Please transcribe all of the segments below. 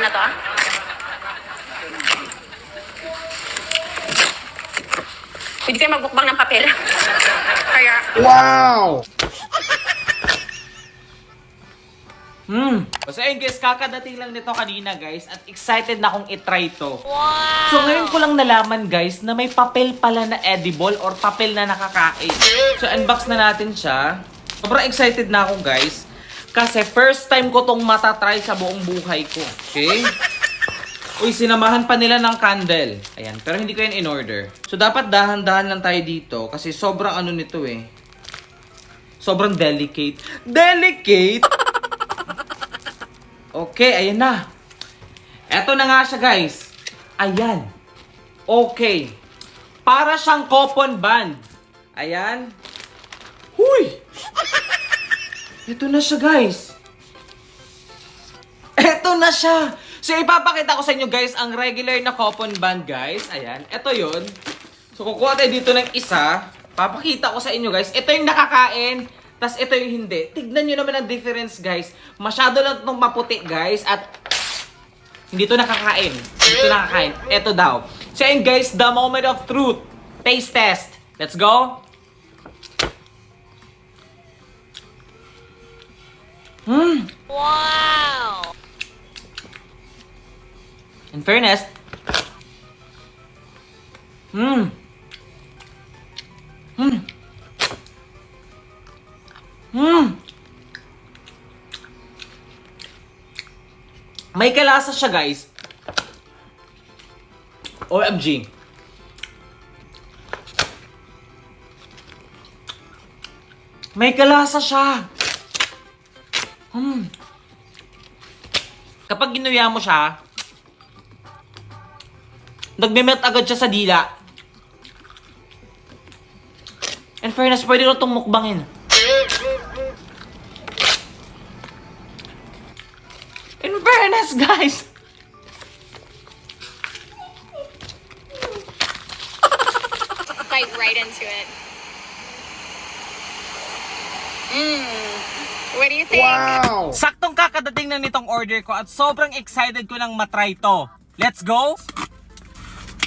na to, ah. Pwede kayo magbukbang ng papel. Kaya... Wow! So ayun guys, kakadating lang nito kanina guys at excited na akong itry to. Wow! So ngayon ko lang nalaman guys na may papel pala na edible or papel na nakakain. So unbox na natin siya. Sobrang excited na ako guys kasi first time ko tong matatry sa buong buhay ko. Okay? Uy, sinamahan pa nila ng candle. Ayan, pero hindi ko yan in-order. So dapat dahan-dahan lang tayo dito kasi sobrang ano nito eh. Sobrang delicate. Delicate? Okay, ayan na. Eto na nga siya, guys. Ayan. Okay. Para siyang coupon band. Ayan. Huy! Eto na siya, guys. Eto na siya. So, ipapakita ko sa inyo, guys, ang regular na coupon band, guys. Ayan. Eto yun. So, kukuha tayo dito ng isa. Papakita ko sa inyo, guys. Ito yung nakakain. Tas ito yung hindi. Tignan nyo naman ang difference, guys. Masyado lang itong maputi, guys. At hindi ito nakakain. Hindi ito nakakain. Ito daw. So yun, guys, the moment of truth. Taste test. Let's go. Wow! In fairness, may kalasa siya, guys. OMG. May kalasa siya. Kapag ginuya mo siya, nagme-melt agad siya sa dila. In fairness, pwede ko itong mukbangin. In fairness, guys. Bite right into it. What do you think? Wow! Saktong kakadating na nitong order ko at sobrang excited ko nang matry to. Let's go!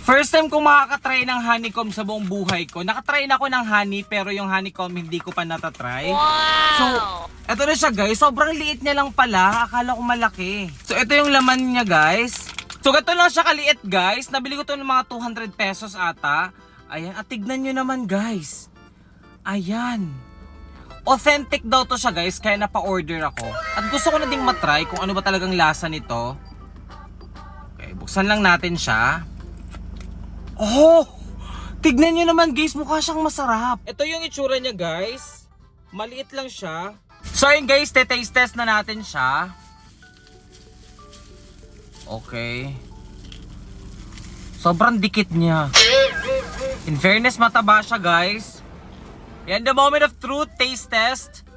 First time ko makakatry ng honeycomb sa buong buhay ko. Nakatry na ako ng honey pero yung honeycomb hindi ko pa natatry. Wow! So, eto na siya guys. Sobrang liit niya lang pala. Akala ko malaki. So, ito yung laman niya guys. So, ito lang siya kaliit guys. Nabili ko to ng mga 200 pesos ata. Ayan. At tignan nyo naman guys. Ayan. Authentic daw to siya guys. Kaya napa-order ako. At gusto ko na ding matry kung ano ba talagang lasa nito. Okay, buksan lang natin siya. Oh! Tignan nyo naman guys, mukha siyang masarap. Ito yung itsura niya guys. Maliit lang siya. So yun guys, taste test na natin siya. Okay. Sobrang dikit niya. In fairness, mataba siya guys. Yan, the moment of truth, taste test.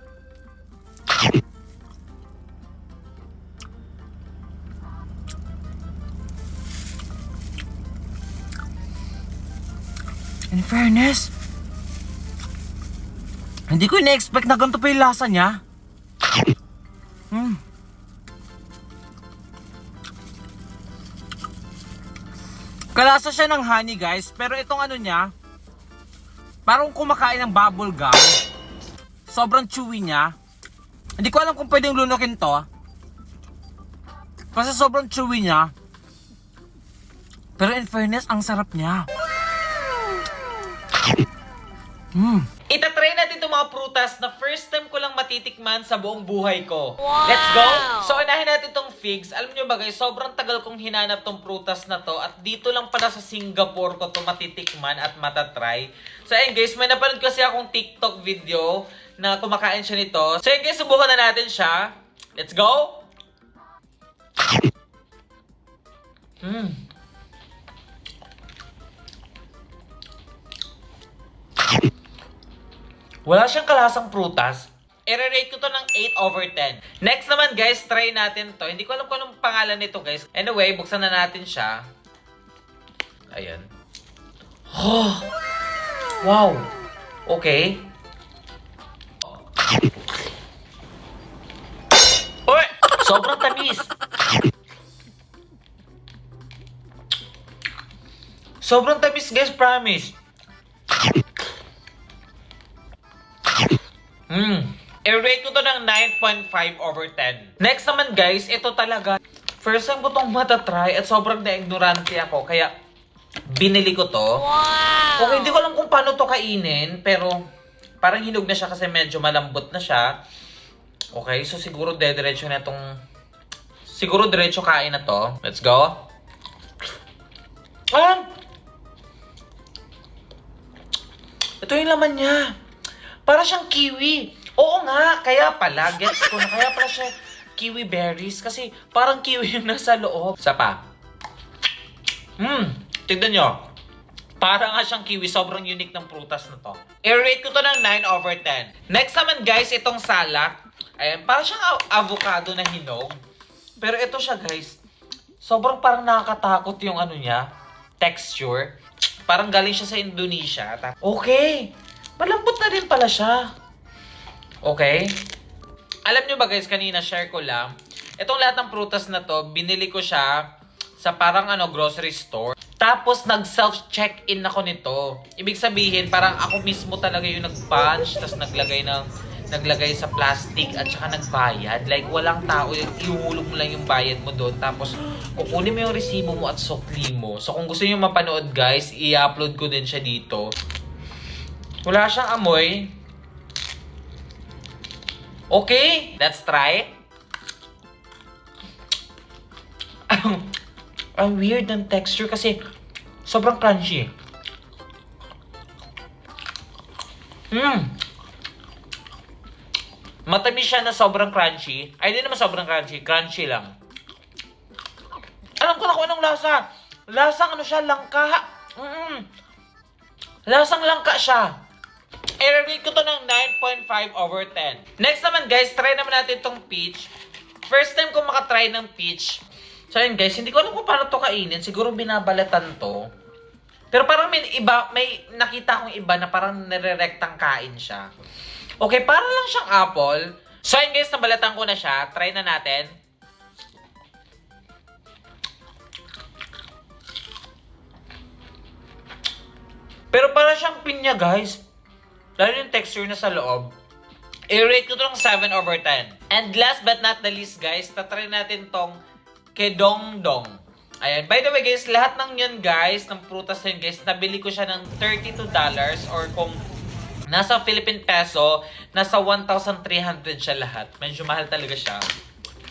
In fairness, hindi ko ina-expect na ganito pa yung lasa niya. Kalasa siya ng honey guys, pero itong ano niya, parang kumakain ng bubble gum. Sobrang chewy niya. Hindi ko alam kung pwedeng lunukin to. Kasi sobrang chewy niya. Pero in fairness, ang sarap niya. Itatry natin itong mga prutas na first time ko lang matitikman sa buong buhay ko. Wow! Let's go! So, unahin natin itong figs. Alam nyo ba guys, sobrang tagal kong hinanap itong prutas na to at dito lang pala sa Singapore ko ito matitikman at matatry. So, ayun guys, may napanood kasi akong TikTok video na kumakain siya nito. So, ayun guys, subukan na natin siya. Let's go! Wala siyang kalasang prutas. I-rate ko to ng 8 over 10. Next naman guys, try natin to. Hindi ko alam kung anong pangalan nito guys. Anyway, buksan na natin siya. Ayan. Oh! Wow! Okay. Uy! Sobrang tamis. Sobrang tamis guys, promise. I-rate ko to ng 9.5 over 10. Next naman guys, ito talaga. First time ko tong matatry at sobrang na-ignorante ako. Kaya, binili ko to. Wow! Okay, hindi ko alam kung paano to kainin. Pero, parang hinog na siya kasi medyo malambot na siya. Okay, so siguro diretso na itong... Siguro diretso kain na to. Let's go. Ito yung laman niya. Para siyang kiwi. Oo nga, kaya pala, gets ko na, kaya pala siya kiwi berries. Kasi parang kiwi yung nasa loob. Isa pa. Tignan nyo. Parang nga siyang kiwi, sobrang unique ng prutas na to. I-rate ko to ng 9 over 10. Next naman guys, itong salak. Ayan, parang siyang avocado na hinog. Pero ito siya guys, sobrang parang nakakatakot yung ano niya, texture. Parang galing siya sa Indonesia. Okay, malambot na din pala siya. Okay. Alam nyo ba guys, kanina share ko lang. Itong lahat ng prutas na to, binili ko siya sa parang grocery store. Tapos nag-self-check-in ako nito. Ibig sabihin, parang ako mismo talaga yung nag-punch, tapos naglagay sa plastic at saka nagbayad. Like, walang tao, ihulog mo lang yung bayad mo doon. Tapos, kukunin mo yung resibo mo at sukli mo. So, kung gusto nyo mapanood guys, i-upload ko din siya dito. Wala siyang amoy. Okay, let's try. Ang weird ng texture kasi sobrang crunchy. Matamis siya na sobrang crunchy. Ay, hindi naman sobrang crunchy. Crunchy lang. Alam ko na kung anong lasa. Lasang siya, langka. Lasang langka siya. I-rate ko to ng 9.5 over 10. Next naman guys, try naman natin tong peach. First time ko makatry ng peach. So yun guys, hindi ko alam kung paano to kainin. Siguro binabalatan to. Pero parang may nakita kong iba na parang nire-rectang kain siya. Okay, parang lang siyang apple. So yun guys, nabalatan ko na siya. Try na natin. Pero parang siyang pinya guys. Lalo yung texture na sa loob. I-rate ko to ng 7 over 10. And last but not the least guys, tatry natin tong kedongdong. Ayan. By the way guys, lahat ng yun guys, ng prutas na yun guys, nabili ko siya ng $32 or kung nasa Philippine peso, nasa 1,300 siya lahat. Medyo mahal talaga siya.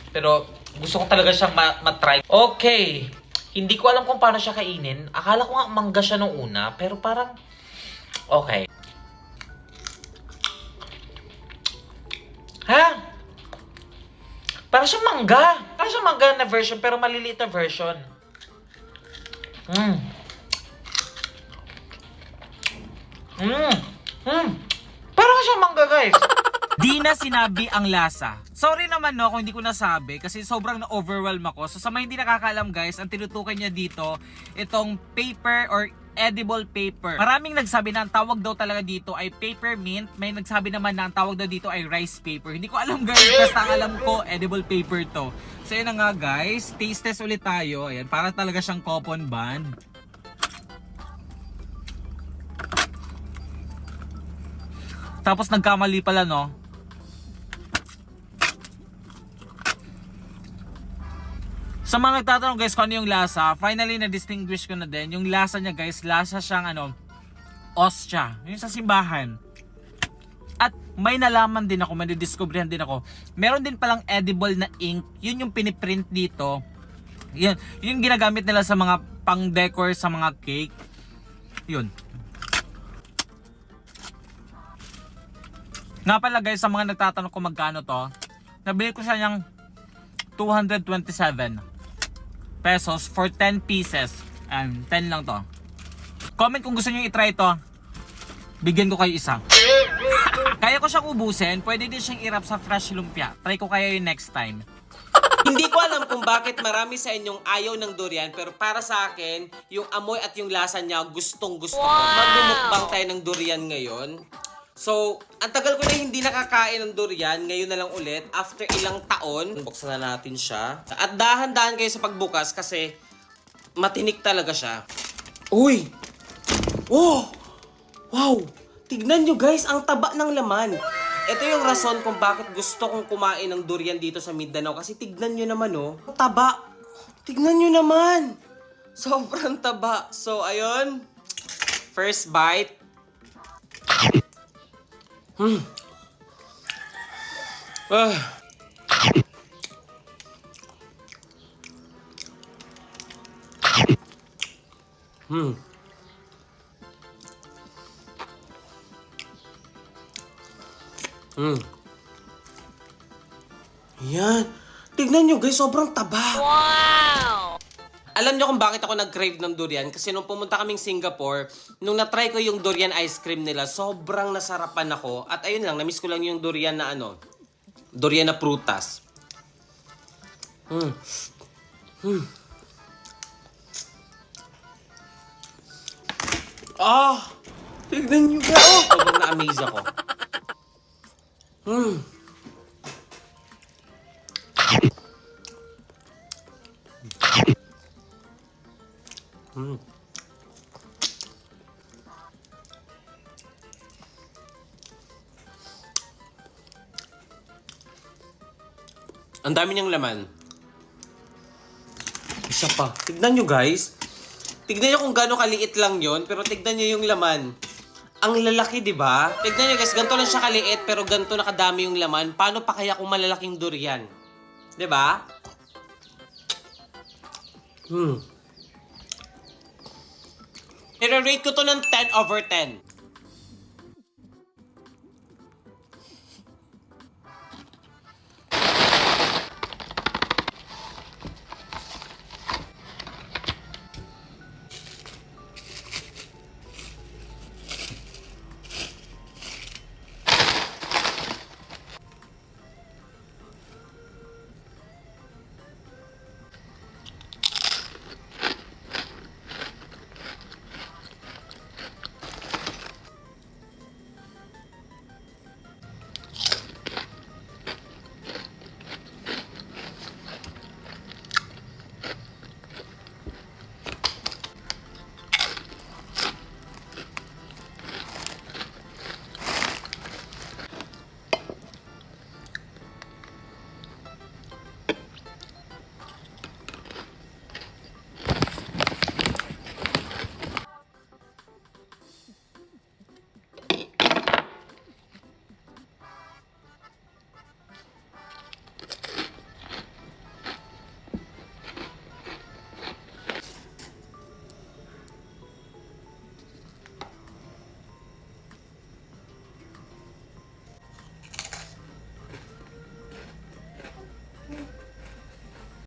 Pero gusto ko talaga siyang matry. Okay. Hindi ko alam kung paano siya kainin. Akala ko nga mangga siya nung una, pero parang okay. Ha? Parang siyang mangga. Parang siyang mangga na version, pero maliliit na version. Parang siyang mangga, guys. Di na sinabi ang lasa. Sorry naman no kung hindi ko nasabi kasi sobrang na-overwhelm ako. So sa mga hindi nakakaalam guys, ang tinutukoy niya dito, itong paper or edible paper. Maraming nagsabi na ang tawag daw talaga dito ay peppermint. May nagsabi naman na ang tawag daw dito ay rice paper. Hindi ko alam guys, basta ang alam ko edible paper to. So yun na nga guys, taste test ulit tayo. Ayan, para talaga siyang coupon band. Tapos nagkamali pala no. Sa mga nagtatanong guys kung ano yung lasa, finally na-distinguish ko na din. Yung lasa niya guys, lasa siyang ostya. Yung sa simbahan. At may nalaman din ako, may nadiscoveryhan din ako. Meron din palang edible na ink. Yun yung piniprint dito. Yun yung ginagamit nila sa mga pang-decor sa mga cake. Yun. Nga pala guys, sa mga nagtatanong kung magkano to, nabili ko siya ng 227 pesos for 10 pieces. 10 lang to. Comment kung gusto nyo i-try to. Bigyan ko kayo isa. Kaya ko siyang ubusin. Pwede din siyang i-wrap sa fresh lumpia. Try ko kaya yung next time. Hindi ko alam kung bakit marami sa inyong ayaw ng durian, pero para sa akin, yung amoy at yung lasa niya gustong gusto ko. Magmumukbang tayo ng durian ngayon. So, ang tagal ko na hindi nakakain ng durian, ngayon na lang ulit, after ilang taon, buksan na natin siya. At dahan-dahan kayo sa pagbukas kasi matinik talaga siya. Uy! Oh! Wow! Tignan nyo guys, ang taba ng laman. Ito yung rason kung bakit gusto kong kumain ng durian dito sa Mindanao. Kasi tignan nyo naman oh, ang taba. Tignan nyo naman. Sobrang taba. So, ayun. First bite. Ah. Yan. Tignan nyo guys, sobrang taba. Wow! Alam nyo kung bakit ako nag-crave ng durian? Kasi nung pumunta kaming Singapore, nung na-try ko yung durian ice cream nila, sobrang nasarapan ako. At ayun lang, na-miss ko lang yung durian na durian na prutas. Ah! Tignan nyo ba? Oh! Sobrang na-amaze ako. Ang dami niyang laman. Isa pa. Tignan nyo guys. Tignan nyo kung gaano kaliit lang yon, pero tignan nyo yung laman. Ang lalaki, di ba? Tignan nyo guys, ganito lang siya kaliit, pero ganito nakadami yung laman. Paano pa kaya kung malalaking durian? Di ba? I-rate ko to ng 10/10.